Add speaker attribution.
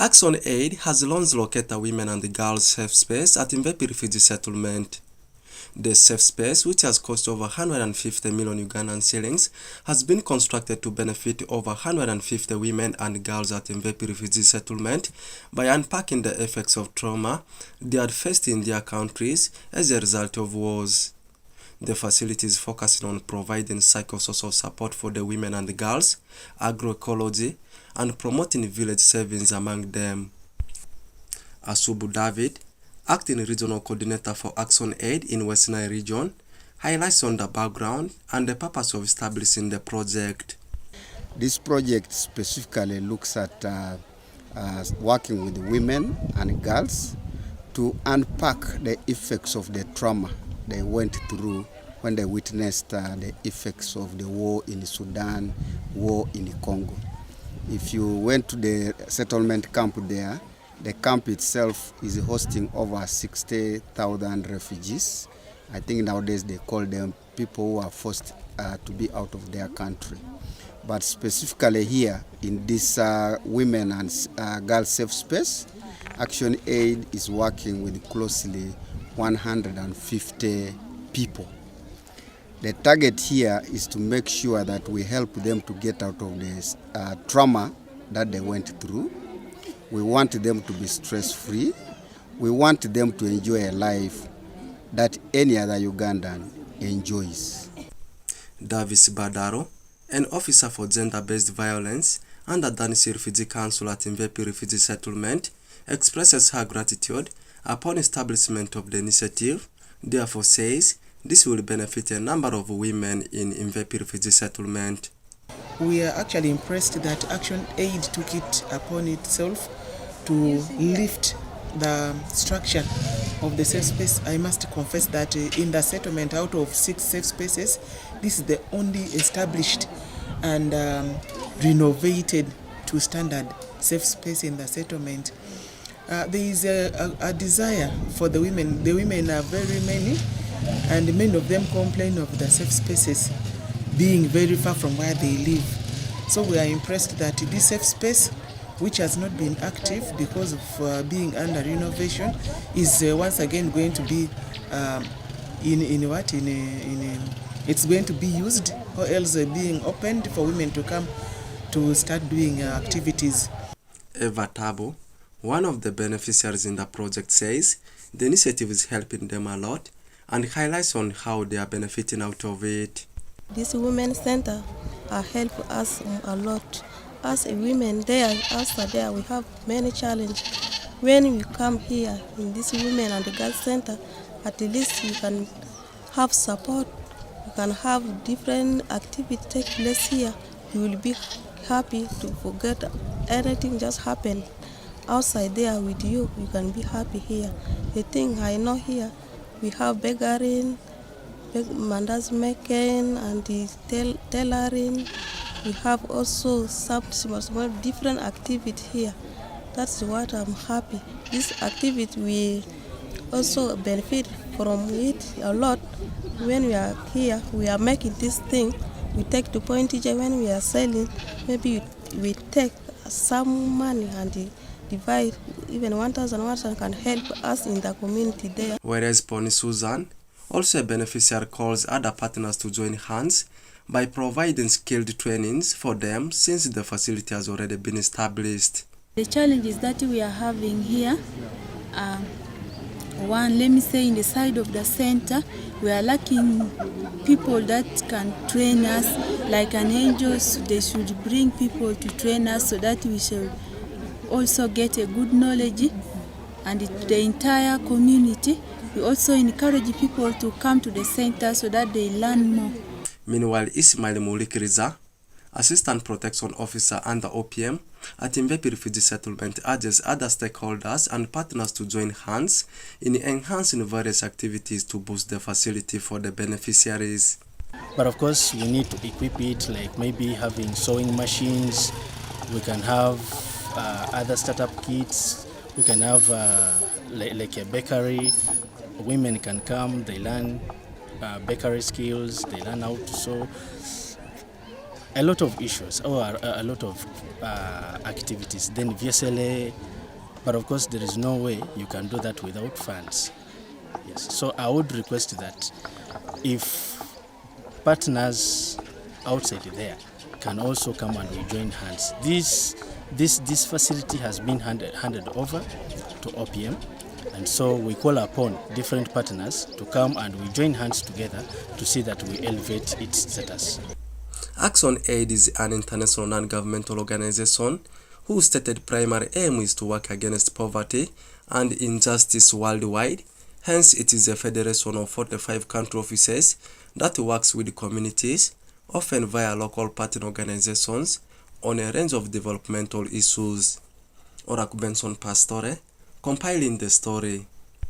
Speaker 1: Actionaid has launched Locate Women and Girls Safe Space at Imvepi Refugee Settlement. The safe space, which has cost over 150 million Ugandan shillings, has been constructed to benefit over 150 women and girls at Imvepi Refugee Settlement by unpacking the effects of trauma they had faced in their countries as a result of wars. The facility is focusing on providing psychosocial support for the women and the girls, agroecology, and promoting village savings among them. Asubu David, Acting Regional Coordinator for Actionaid in West Nile Region, highlights on the background and the purpose of establishing the project.
Speaker 2: This project specifically looks at working with women and girls to unpack the effects of the trauma they went through when they witnessed the effects of the war in Sudan, war in Congo. If you went to the settlement camp there, the camp itself is hosting over 60,000 refugees. I think nowadays they call them people who are forced to be out of their country. But specifically here in this women and girls safe space, Actionaid is working with closely 150 people. The target here is to make sure that we help them to get out of this trauma that they went through. We want them to be stress-free. We want them to enjoy a life that any other Ugandan enjoys.
Speaker 1: Davis Badaro, an officer for gender-based violence and the Danisi Refugee Council at Imvepi Refugee Settlement, expresses her gratitude upon establishment of the initiative, therefore says this will benefit a number of women in Imvepi Refugee Settlement.
Speaker 3: We are actually impressed that Actionaid took it upon itself to lift the structure of the safe space. I must confess that in the settlement, out of 6 safe spaces, this is the only established and renovated to standard safe space in the settlement. There is a desire for the women. The women are very many, and many of them complain of the safe spaces being very far from where they live. So we are impressed that this safe space, which has not been active because of being under renovation, is once again going to be it's going to be used, or else being opened for women to come to start doing activities.
Speaker 1: Eva Tabo, one of the beneficiaries in the project, says the initiative is helping them a lot and highlights on how they are benefiting out of it.
Speaker 4: This women's center help us a lot. As women there, we have many challenges. When we come here in this women and the girls center, at least we can have support. We can have different activities take place here. We will be happy to forget anything just happened outside there with you. We can be happy here. The thing I know here, we have begging, mandas making, and the tailoring. We have also some small different activity here. That's what I'm happy. This activity we also benefit from it a lot. When we are here, we are making this thing. We take the pointage when we are selling. Maybe we take some money and divide. Even 1,000 can help us in the community there.
Speaker 1: Whereas Pony Susan, also a beneficiary, calls other partners to join hands by providing skilled trainings for them since the facility has already been established.
Speaker 5: The challenges that we are having here, one, let me say, in the side of the center, we are lacking people that can train us, like an angels. They should bring people to train us so that we shall also get a good knowledge, and the entire community. We also encourage people to come to the center so that they learn more.
Speaker 1: Meanwhile, Ismail Mulikiriza, Assistant Protection Officer under OPM at Imvepi Refugee Settlement, urges other stakeholders and partners to join hands in enhancing various activities to boost the facility for the beneficiaries.
Speaker 6: But of course, we need to equip it, like maybe having sewing machines. We can have other startup kits. We can have like a bakery. Women can come, they learn bakery skills, they learn how to sew. A lot of issues, or a lot of activities. Then VSLA But of course, there is no way you can do that without funds. Yes. So I would request that if partners outside there can also come and we join hands. This facility has been handed over to OPM, and so we call upon different partners to come and we join hands together to see that we elevate its status.
Speaker 1: Actionaid is an international non-governmental organization whose stated primary aim is to work against poverty and injustice worldwide. Hence, it is a federation of 45 country offices that works with communities, often via local partner organizations, on a range of developmental issues. Orak Benson Pastore, compiling the story.